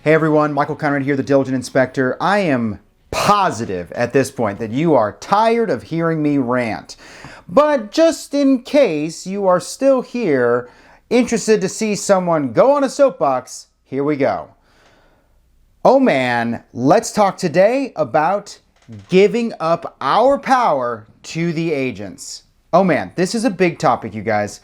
Hey everyone, Michael Conrad here, the Diligent Inspector. I am positive at this point that you are tired of hearing me rant. But just in case you are still here, interested to see someone go on a soapbox, here we go. Oh man, let's talk today about giving up our power to the agents. Oh man, this is a big topic, you guys.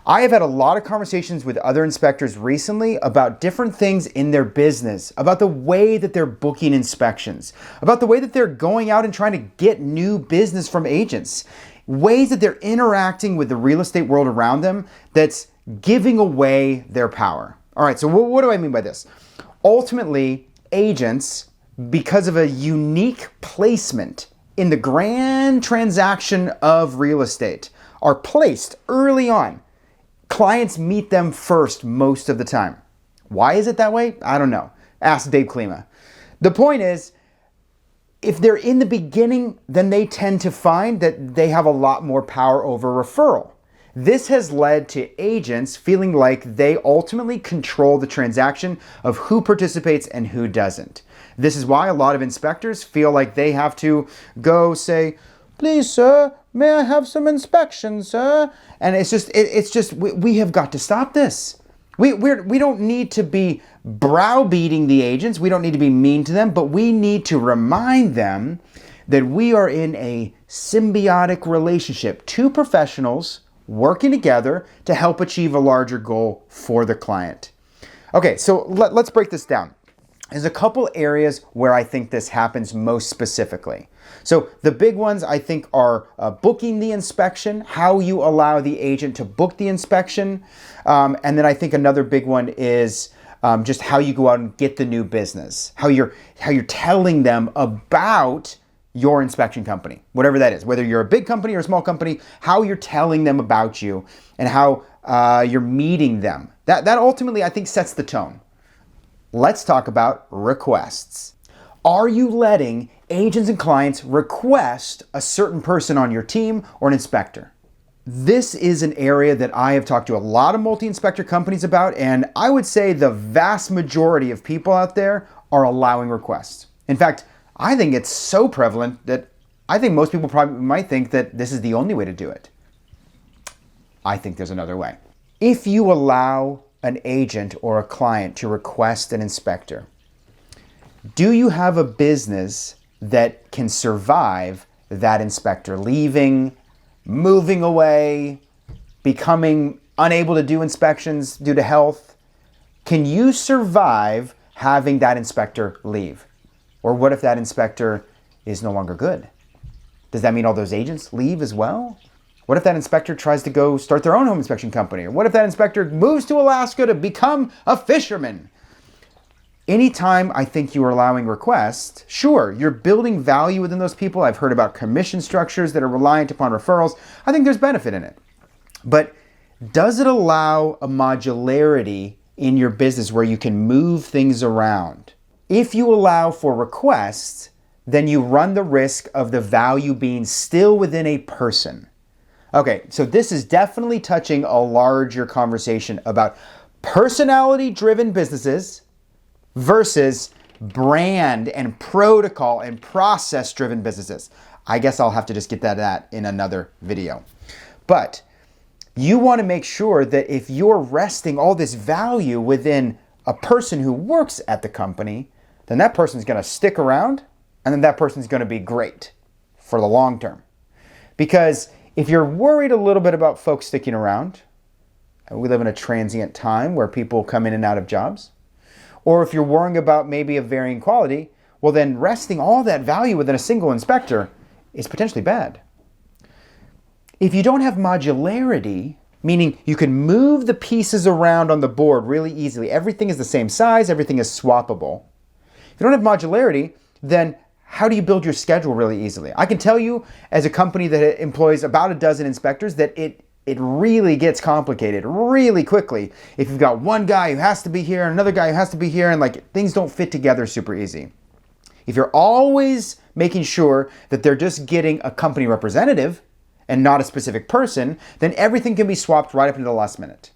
I have had a lot of conversations with other inspectors recently about different things in their business, about the way that they're booking inspections, about the way that they're going out and trying to get new business from agents, ways that they're interacting with the real estate world around them that's giving away their power. All right, so what do I mean by this? Ultimately, agents, because of a unique placement in the grand transaction of real estate, are placed early on. Clients meet them first most of the time. Why is it that way? I don't know. Ask Dave Klima. The point is, if they're in the beginning, then they tend to find that they have a lot more power over referral. This has led to agents feeling like they ultimately control the transaction of who participates and who doesn't. This is why a lot of inspectors feel like they have to go say, "Please, sir, may I have some inspection, sir?" And it's just we have got to stop this. We don't need to be browbeating the agents. We don't need to be mean to them, but we need to remind them that we are in a symbiotic relationship. Two professionals working together to help achieve a larger goal for the client. Okay, so let's break this down. There's a couple areas where I think this happens most specifically. So the big ones I think are booking the inspection, how you allow the agent to book the inspection. And then I think another big one is just how you go out and get the new business, how you're telling them about your inspection company, whatever that is, whether you're a big company or a small company, how you're telling them about you and how you're meeting them. That ultimately I think sets the tone. Let's talk about requests. Are you letting agents and clients request a certain person on your team or an inspector? This is an area that I have talked to a lot of multi-inspector companies about, and I would say the vast majority of people out there are allowing requests. In fact, I think it's so prevalent that I think most people probably might think that this is the only way to do it. I think there's another way. If you allow an agent or a client to request an inspector, do you have a business that can survive that inspector leaving, moving away, becoming unable to do inspections due to health? Can you survive having that inspector leave? Or what if that inspector is no longer good? Does that mean all those agents leave as well? What if that inspector tries to go start their own home inspection company? Or what if that inspector moves to Alaska to become a fisherman? Anytime I think you are allowing requests, sure, you're building value within those people. I've heard about commission structures that are reliant upon referrals. I think there's benefit in it. But does it allow a modularity in your business where you can move things around? If you allow for requests, then you run the risk of the value being still within a person. Okay, so this is definitely touching a larger conversation about personality-driven businesses versus brand and protocol and process-driven businesses. I guess I'll have to just get that in another video. But you want to make sure that if you're resting all this value within a person who works at the company, then that person's going to stick around and then that person's going to be great for the long term. Because if you're worried a little bit about folks sticking around, and we live in a transient time where people come in and out of jobs, or if you're worrying about maybe a varying quality, well then resting all that value within a single inspector is potentially bad. If you don't have modularity, meaning you can move the pieces around on the board really easily, everything is the same size, everything is swappable. If you don't have modularity, then how do you build your schedule really easily? I can tell you as a company that employs about a dozen inspectors that it really gets complicated really quickly if you've got one guy who has to be here and another guy who has to be here, and like things don't fit together super easy. If you're always making sure that they're just getting a company representative and not a specific person, then everything can be swapped right up into the last minute.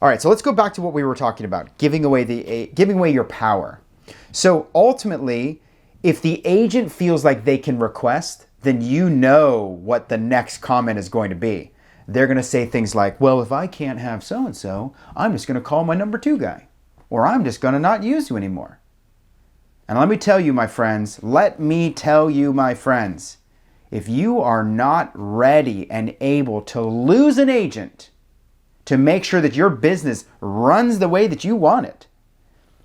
All right, so let's go back to what we were talking about, giving away your power. So ultimately, if the agent feels like they can request, then you know what the next comment is going to be. They're going to say things like, well, if I can't have so-and-so, I'm just going to call my number 2 guy, or I'm just going to not use you anymore. And let me tell you, my friends, if you are not ready and able to lose an agent to make sure that your business runs the way that you want it,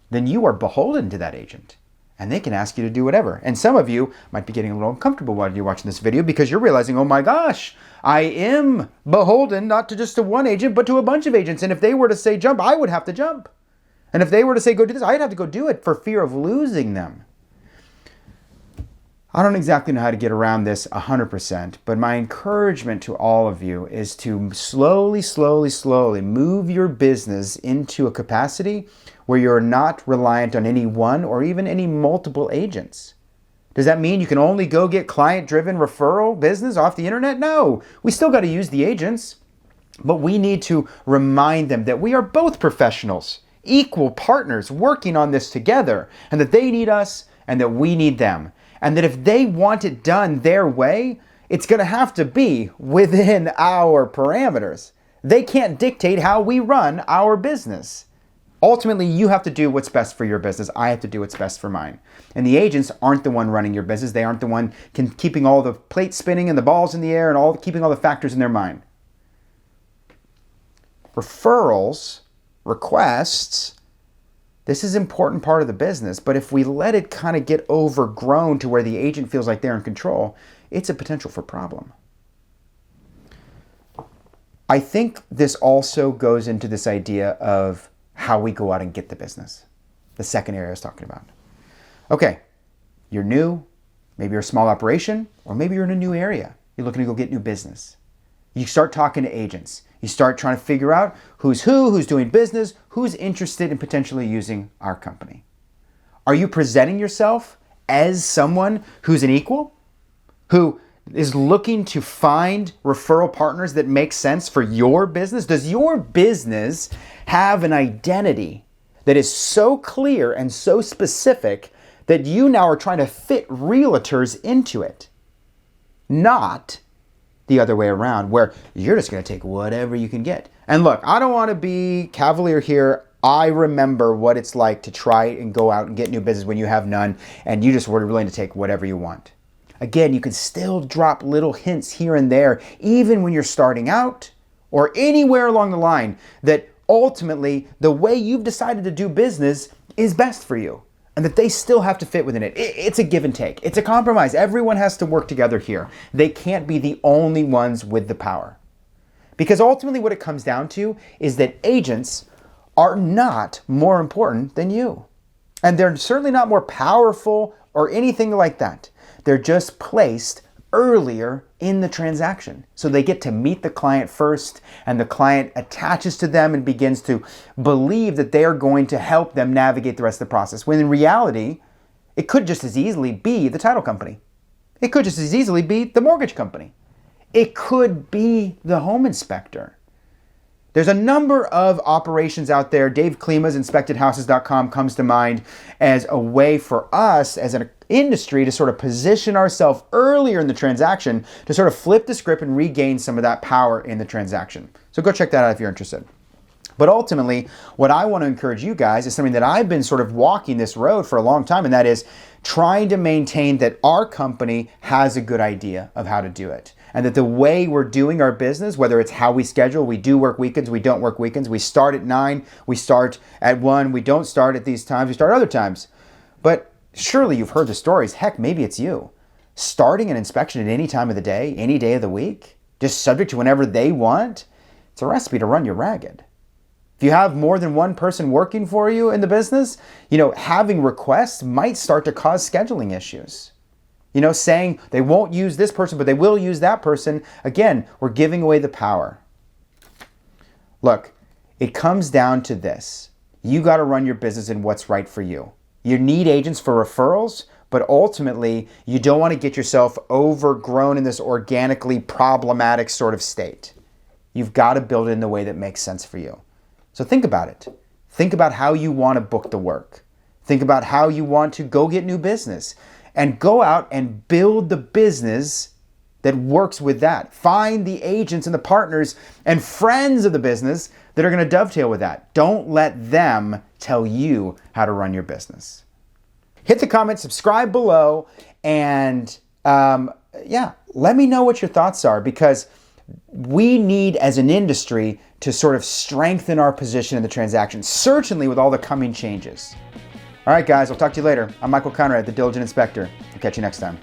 then you are beholden to that agent. And they can ask you to do whatever. And some of you might be getting a little uncomfortable while you're watching this video because you're realizing, oh my gosh, I am beholden not to just to one agent, but to a bunch of agents. And if they were to say jump, I would have to jump. And if they were to say go do this, I'd have to go do it for fear of losing them. I don't exactly know how to get around this 100%, but my encouragement to all of you is to slowly move your business into a capacity where you're not reliant on any one or even any multiple agents. Does that mean you can only go get client-driven referral business off the internet? No, we still got to use the agents, but we need to remind them that we are both professionals, equal partners working on this together, and that they need us and that we need them. And that if they want it done their way, it's going to have to be within our parameters. They can't dictate how we run our business. Ultimately, you have to do what's best for your business. I have to do what's best for mine. And the agents aren't the one running your business. They aren't the one keeping all the plates spinning and the balls in the air and keeping all the factors in their mind. Referrals, requests, this is an important part of the business, but if we let it kind of get overgrown to where the agent feels like they're in control, it's a potential for problem. I think this also goes into this idea of how we go out and get the business. The second area I was talking about. Okay, you're new, maybe you're a small operation, or maybe you're in a new area. You're looking to go get new business. You start talking to agents. You start trying to figure out who's doing business, who's interested in potentially using our company. Are you presenting yourself as someone who's an equal? Who is looking to find referral partners that make sense for your business? Does your business have an identity that is so clear and so specific that you now are trying to fit realtors into it? Not the other way around, where you're just going to take whatever you can get. And look, I don't want to be cavalier here. I remember what it's like to try and go out and get new business when you have none, and you just were willing to take whatever you want. Again, you can still drop little hints here and there, even when you're starting out or anywhere along the line, that ultimately the way you've decided to do business is best for you. And that they still have to fit within it. It's a give and take. It's a compromise. Everyone has to work together here. They can't be the only ones with the power. Because ultimately what it comes down to is that agents are not more important than you. And they're certainly not more powerful or anything like that. They're just placed earlier in the transaction. So they get to meet the client first, and the client attaches to them and begins to believe that they are going to help them navigate the rest of the process. When in reality, it could just as easily be the title company. It could just as easily be the mortgage company. It could be the home inspector. There's a number of operations out there. Dave Klima's InspectedHouses.com comes to mind as a way for us as an industry to sort of position ourselves earlier in the transaction to sort of flip the script and regain some of that power in the transaction. So go check that out if you're interested. But ultimately, what I want to encourage you guys is something that I've been sort of walking this road for a long time, and that is trying to maintain that our company has a good idea of how to do it. And that the way we're doing our business, whether it's how we schedule, we do work weekends, we don't work weekends, we start at 9, we start at 1, we don't start at these times, we start other times. But surely you've heard the stories. Heck, maybe it's you. Starting an inspection at any time of the day, any day of the week, just subject to whenever they want, it's a recipe to run you ragged. If you have more than one person working for you in the business, having requests might start to cause scheduling issues. Saying they won't use this person, but they will use that person. Again, we're giving away the power. Look, it comes down to this. You got to run your business in what's right for you. You need agents for referrals, but ultimately, you don't want to get yourself overgrown in this organically problematic sort of state. You've got to build it in the way that makes sense for you. So think about it. Think about how you want to book the work. Think about how you want to go get new business and go out and build the business that works with that. Find the agents and the partners and friends of the business that are going to dovetail with that. Don't let them tell you how to run your business. Hit the comment, subscribe below, and let me know what your thoughts are, because we need, as an industry, to sort of strengthen our position in the transaction, certainly with all the coming changes. All right, guys, I'll talk to you later. I'm Michael Conrad, the Diligent Inspector. I'll catch you next time.